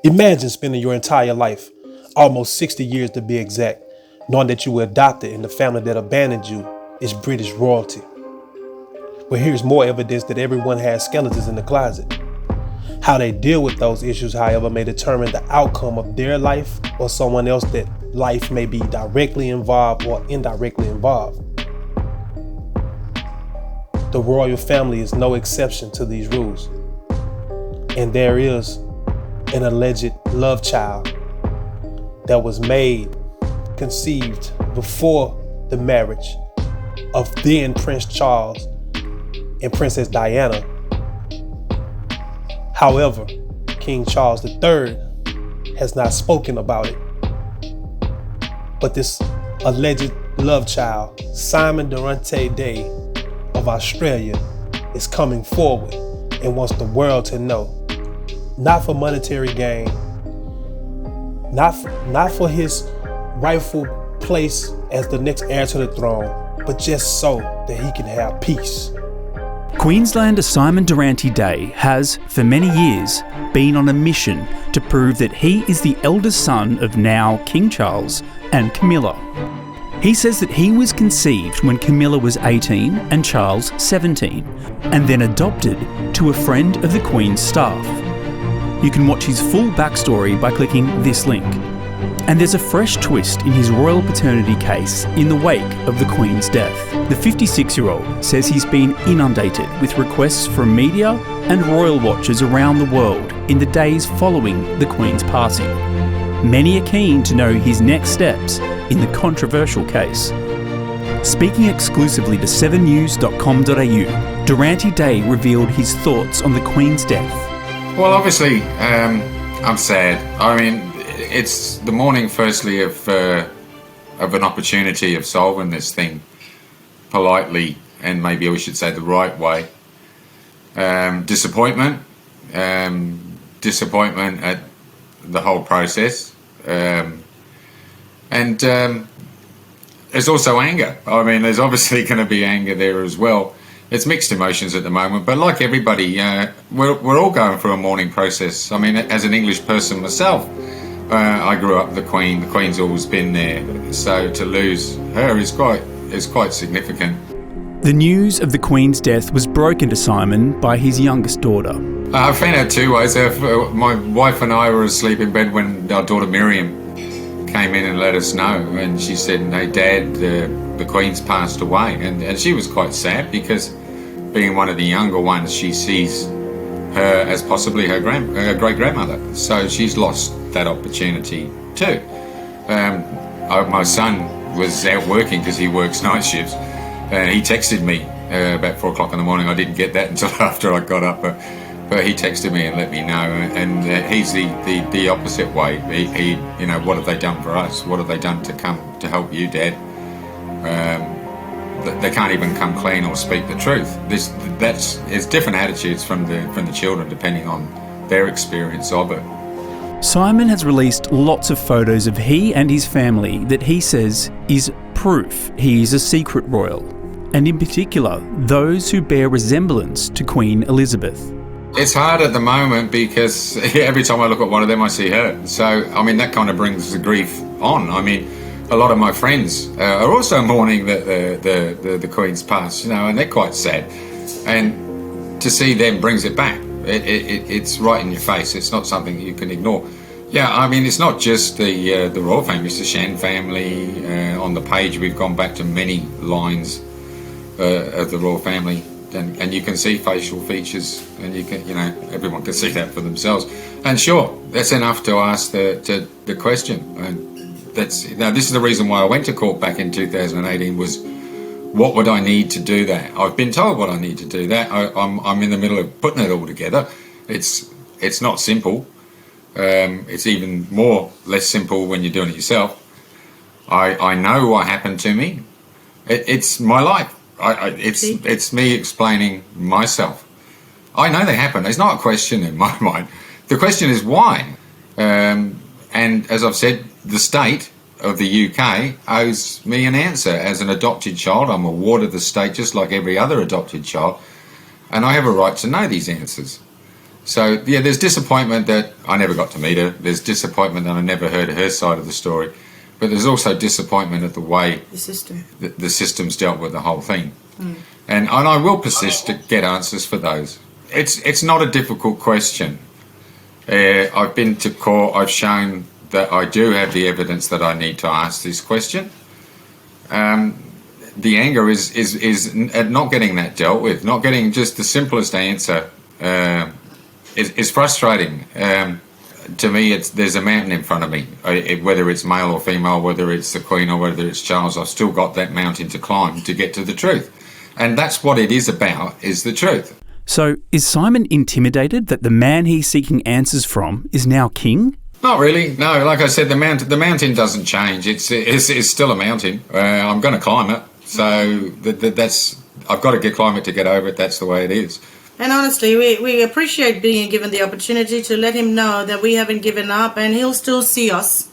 Imagine spending your entire life, almost 60 years to be exact, knowing that you were adopted and the family that abandoned you is British royalty. But here's more evidence that everyone has skeletons in the closet. How they deal with those issues, however, may determine the outcome of their life or someone else that life may be directly involved or indirectly involved. The royal family is no exception to these rules. And there is an alleged love child that was conceived before the marriage of then Prince Charles and Princess Diana. However, King Charles III has not spoken about it. But this alleged love child, Simon Dorante-Day of Australia, is coming forward and wants the world to know. Not for monetary gain, not for his rightful place as the next heir to the throne, but just so that he can have peace. Queenslander Simon Dorante-Day has, for many years, been on a mission to prove that he is the eldest son of now King Charles and Camilla. He says that he was conceived when Camilla was 18 and Charles 17, and then adopted to a friend of the Queen's staff. You can watch his full backstory by clicking this link. And there's a fresh twist in his royal paternity case in the wake of the Queen's death. The 56-year-old says he's been inundated with requests from media and royal watchers around the world in the days following the Queen's passing. Many are keen to know his next steps in the controversial case. Speaking exclusively to 7news.com.au, Dorante-Day revealed his thoughts on the Queen's death. Well, obviously, I'm sad. I mean, it's the morning, firstly, of an opportunity of solving this thing politely, and maybe we should say the right way. Disappointment at the whole process, and there's also anger. I mean, there's obviously going to be anger there as well. It's mixed emotions at the moment, but like everybody, we're all going through a mourning process. I mean, as an English person myself, I grew up with the Queen. The Queen's always been there, so to lose her is quite significant. The news of the Queen's death was broken to Simon by his youngest daughter. I found out two ways. My wife and I were asleep in bed when our daughter Miriam came in and let us know, and she said, "Hey, Dad, the Queen's passed away," and she was quite sad because, being one of the younger ones, she sees her as possibly her great-grandmother. So she's lost that opportunity too. My son was out working because he works night shifts, and he texted me about 4 o'clock in the morning. I didn't get that until after I got up, but he texted me and let me know. And he's the opposite way. He, what have they done for us? What have they done to come to help you, Dad? They can't even come clean or speak the truth. It's different attitudes from the children depending on their experience of it. Simon has released lots of photos of he and his family that he says is proof he is a secret royal, and in particular those who bear resemblance to Queen Elizabeth. It's hard at the moment because every time I look at one of them I see her. So, I mean, that kind of brings the grief on. I mean, a lot of my friends are also mourning that the Queen's passed, and they're quite sad. And to see them brings it back. It's right in your face. It's not something you can ignore. Yeah, I mean, it's not just the royal family. It's the Shan family. On the page, we've gone back to many lines of the royal family, and you can see facial features, and you can, everyone can see that for themselves. And sure, that's enough to ask the question. And this is the reason why I went to court back in 2018 was, what would I need to do that? I've been told what I need to do that. I'm in the middle of putting it all together. It's not simple. It's even less simple when you're doing it yourself. I know what happened to me. It's my life. It's me explaining myself. I know they happened. There's not a question in my mind. The question is why. And as I've said, the state of the UK owes me an answer. As an adopted child, I'm a ward of the state just like every other adopted child, and I have a right to know these answers. So, yeah, there's disappointment that I never got to meet her. There's disappointment that I never heard her side of the story. But there's also disappointment at the way the system's dealt with the whole thing. And I will persist to get answers for those. It's not a difficult question. I've been to court. I've shown that I do have the evidence that I need to ask this question. The anger is at not getting that dealt with, not getting just the simplest answer. Is frustrating. To me, there's a mountain in front of me. Whether it's male or female, whether it's the Queen or whether it's Charles, I've still got that mountain to climb to get to the truth. And that's what it is about, is the truth. So is Simon intimidated that the man he's seeking answers from is now king? Not really. No, like I said, the mountain doesn't change. It's still a mountain. I'm going to climb it. So I've got to climb it to get over it. That's the way it is. And honestly, we appreciate being given the opportunity to let him know that we haven't given up and he'll still see us.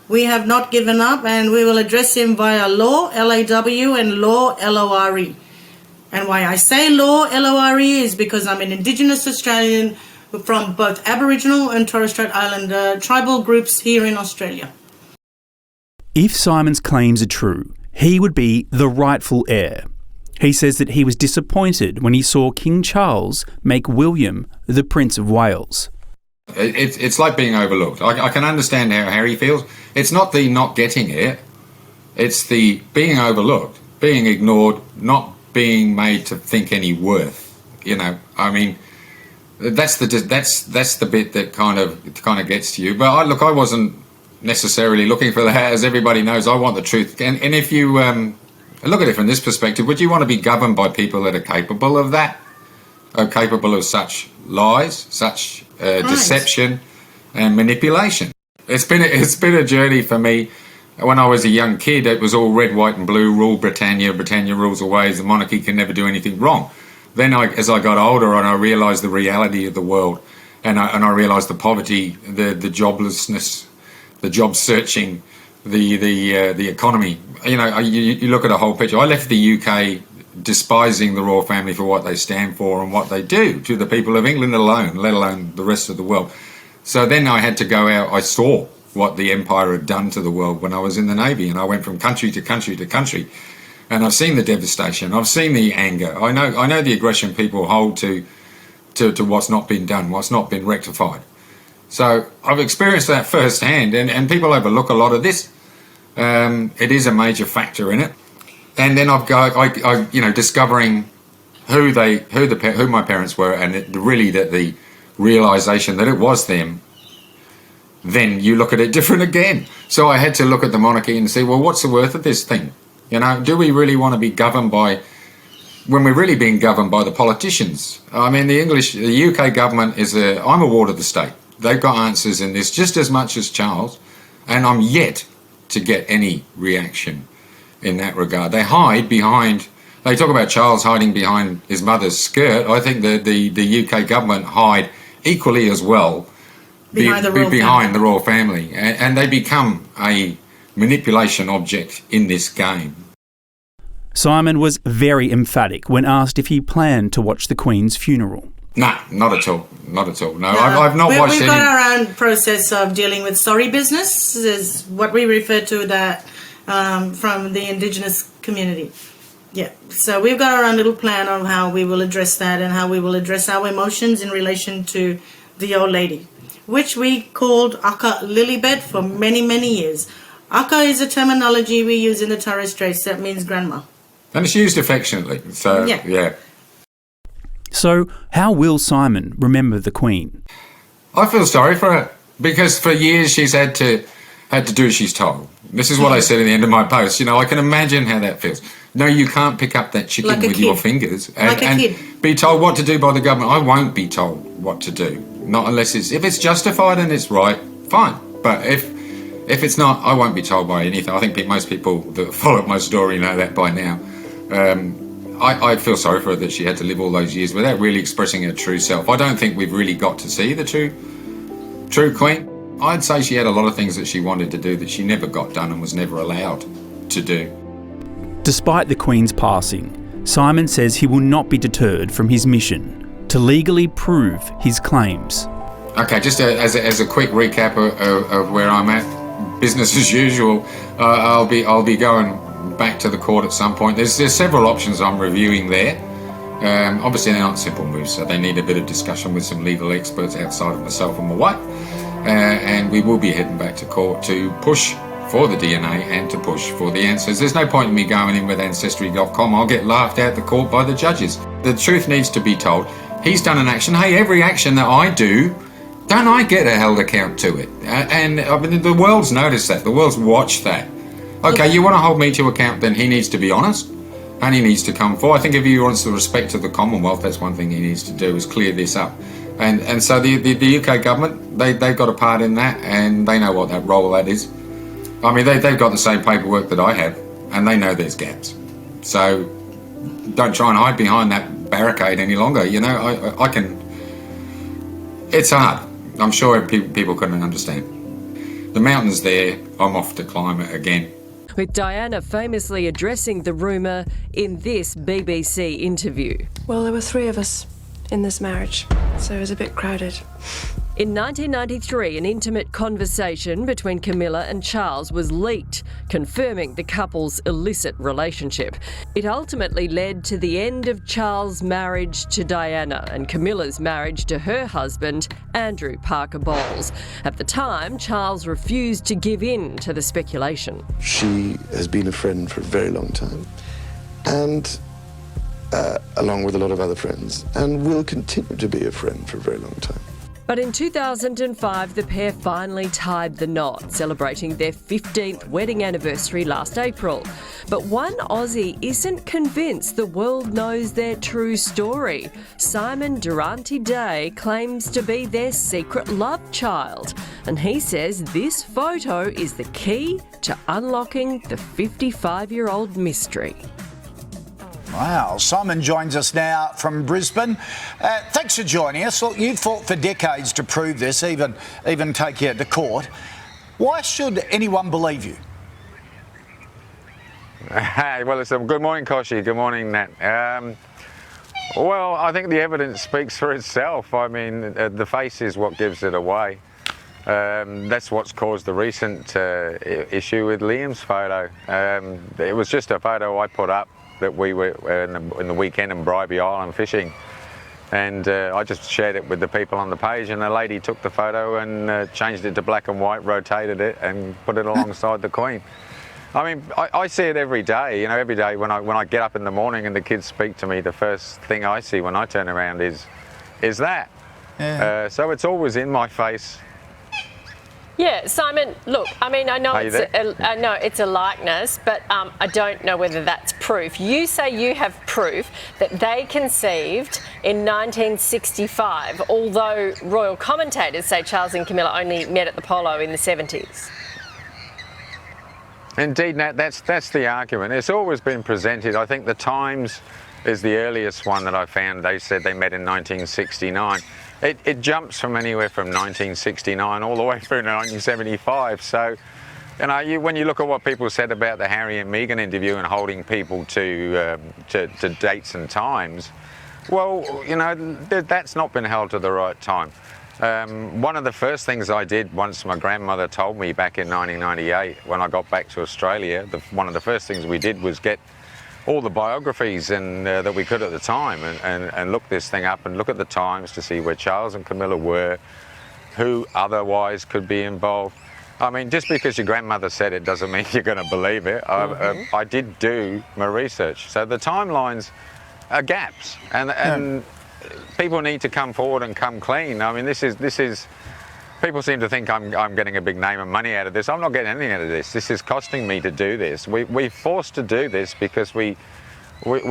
We have not given up, and we will address him via law, L-A-W, and law, L-O-R-E. And why I say law, L-O-R-E, is because I'm an Indigenous Australian from both Aboriginal and Torres Strait Islander tribal groups here in Australia. If Simon's claims are true, he would be the rightful heir. He says that he was disappointed when he saw King Charles make William the Prince of Wales. It's like being overlooked. I can understand how Harry feels. It's not the not getting it. It's the being overlooked, being ignored, not being made to think any worth. You know, I mean, that's the bit that kind of gets to you. But I wasn't necessarily looking for that. As everybody knows, I want the truth. And if you look at it from this perspective, would you want to be governed by people that are capable of that? Are capable of such lies, such deception and manipulation? It's been a journey for me. When I was a young kid, it was all red, white and blue, rule Britannia, Britannia rules always, the monarchy can never do anything wrong. Then as I got older and I realised the reality of the world, and I realised the poverty, the joblessness, the job searching, the economy. You know, you look at a whole picture. I left the UK despising the royal family for what they stand for and what they do to the people of England alone, let alone the rest of the world. So then I had to go out. I saw what the empire had done to the world when I was in the Navy, and I went from country to country to country, and I've seen the devastation. I've seen the anger. I know the aggression people hold to what's not been done, what's not been rectified. So I've experienced that firsthand, and people overlook a lot of this. It is a major factor in it. And then I discovering who my parents were, and the realization that it was them. Then you look at it different again. So I had to look at the monarchy and see, well, what's the worth of this thing? You know, do we really want to be governed by, when we're really being governed by the politicians? I mean, the UK government I'm a ward of the state. They've got answers in this just as much as Charles, and I'm yet to get any reaction in that regard. They talk about Charles hiding behind his mother's skirt. I think the UK government hide equally as well behind the royal family, and they become a manipulation object in this game. Simon was very emphatic when asked if he planned to watch the Queen's funeral. No, not at all. Not at all. No, I've not watched any. We've got our own process of dealing with sorry business, is what we refer to that from the Indigenous community. Yeah, so we've got our own little plan on how we will address that and how we will address our emotions in relation to the old lady, which we called Akka Lilybet for many, many years. Akka is a terminology we use in the Torres Straits that means grandma. And it's used affectionately, so yeah. So how will Simon remember the Queen? I feel sorry for her, because for years she's had to do as she's told. This is what I said at the end of my post. You know, I can imagine how that feels. No, you can't pick up that chicken with your fingers and be told what to do by the government. I won't be told what to do, not unless if it's justified and it's right, fine. But if it's not, I won't be told by anything. I think most people that followed my story know that by now. I feel sorry for her that she had to live all those years without really expressing her true self. I don't think we've really got to see the true Queen. I'd say she had a lot of things that she wanted to do that she never got done and was never allowed to do. Despite the Queen's passing, Simon says he will not be deterred from his mission to legally prove his claims. Okay, just as a quick recap of where I'm at, business as usual. I'll be going back to the court at some point. There's several options I'm reviewing there. Obviously, they're not simple moves, so they need a bit of discussion with some legal experts outside of myself and my wife. And we will be heading back to court to push for the DNA and to push for the answers. There's no point in me going in with Ancestry.com. I'll get laughed out the court by the judges. The truth needs to be told. He's done an action. Hey, every action that I do, don't I get a held account to it? And I mean, the world's noticed that. The world's watched that. Okay, you want to hold me to account, then he needs to be honest. And he needs to come forward. I think if he wants the respect of the Commonwealth, that's one thing he needs to do, is clear this up. And so the UK government, they've got a part in that, and they know what that role that is. I mean, they've got the same paperwork that I have, and they know there's gaps. So don't try and hide behind that barricade any longer. You know, I can... It's hard. I'm sure people couldn't understand. The mountain's there. I'm off to climb it again. With Diana famously addressing the rumour in this BBC interview. Well, there were 3 of us in this marriage, so it was a bit crowded. In 1993, an intimate conversation between Camilla and Charles was leaked, confirming the couple's illicit relationship. It ultimately led to the end of Charles' marriage to Diana and Camilla's marriage to her husband, Andrew Parker Bowles. At the time, Charles refused to give in to the speculation. She has been a friend for a very long time, and along with a lot of other friends, and will continue to be a friend for a very long time. But in 2005, the pair finally tied the knot, celebrating their 15th wedding anniversary last April. But one Aussie isn't convinced the world knows their true story. Simon Dorante-Day claims to be their secret love child, and he says this photo is the key to unlocking the 55-year-old mystery. Wow. Simon joins us now from Brisbane. Thanks for joining us. Look, you've fought for decades to prove this, even take you to court. Why should anyone believe you? Hey, well, listen, good morning, Koshi. Good morning, Nat. Well, I think the evidence speaks for itself. I mean, the face is what gives it away. That's what's caused the recent issue with Liam's photo. It was just a photo I put up that we were in the weekend in Bribey Island fishing, and I just shared it with the people on the page, and the lady took the photo and changed it to black and white, rotated it and put it alongside the Queen. I mean, I see it every day. You know, every day when I get up in the morning and the kids speak to me, the first thing I see when I turn around is that. Yeah. So it's always in my face. Yeah, Simon, look, I mean, I know it's a likeness, but I don't know whether that's proof. You say you have proof that they conceived in 1965, although royal commentators say Charles and Camilla only met at the polo in the 70s. Indeed, Nat, that's the argument. It's always been presented. I think the Times is the earliest one that I found. They said they met in 1969. It jumps from anywhere from 1969 all the way through to 1975. So, you know, when you look at what people said about the Harry and Meghan interview and holding people to dates and times, well, you know, that's not been held to the right time. One of the first things I did once my grandmother told me back in 1998 when I got back to Australia, one of the first things we did was get all the biographies and that we could at the time and look this thing up and look at the times to see where Charles and Camilla were, who otherwise could be involved. I mean, just because your grandmother said it doesn't mean you're going to believe it. I did do my research. So the timelines are gaps, and people need to come forward and come clean. I mean, this is people seem to think I'm getting a big name and money out of this. I'm not getting anything out of this. This is costing me to do this. We're forced to do this because we're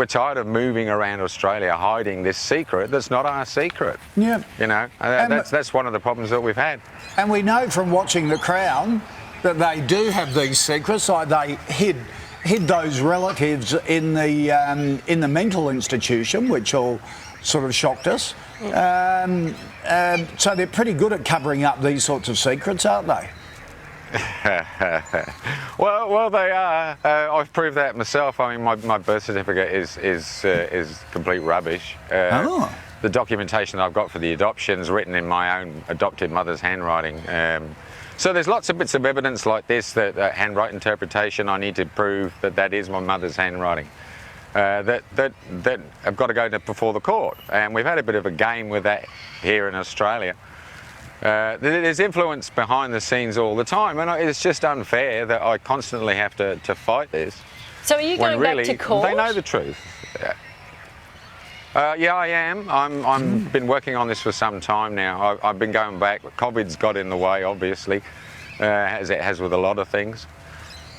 tired of moving around Australia hiding this secret that's not our secret. Yeah. You know, that's one of the problems that we've had. And we know from watching The Crown that they do have these secrets, like they hid those relatives in the mental institution, which all sort of shocked us. So they're pretty good at covering up these sorts of secrets, aren't they? well, they are. I've proved that myself. I mean, my birth certificate is complete rubbish. the documentation that I've got for the adoptions written in my own adopted mother's handwriting. So there's lots of bits of evidence like this, that handwriting interpretation, I need to prove that that is my mother's handwriting. That have got to go before the court, and we've had a bit of a game with that here in Australia. There's influence behind the scenes all the time, and it's just unfair that I constantly have to fight this. So are you going back to court? They know the truth. Yeah, I am. I'm been working on this for some time now. I've been going back. COVID's got in the way, obviously, as it has with a lot of things.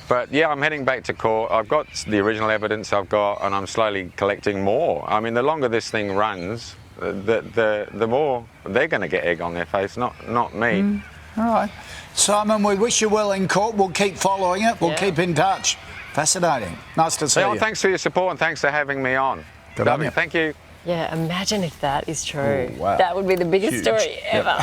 But yeah, I'm heading back to court. I've got the original evidence I've got, and I'm slowly collecting more. I mean, the longer this thing runs, the more they're going to get egg on their face, not me. All right. Simon, we wish you well in court. We'll keep following it. We'll keep in touch. Fascinating. Nice to see you. Thanks for your support and thanks for having me on. Good on you. Thank you. Yeah, imagine if that is true. Oh, wow. That would be the biggest Huge. story ever.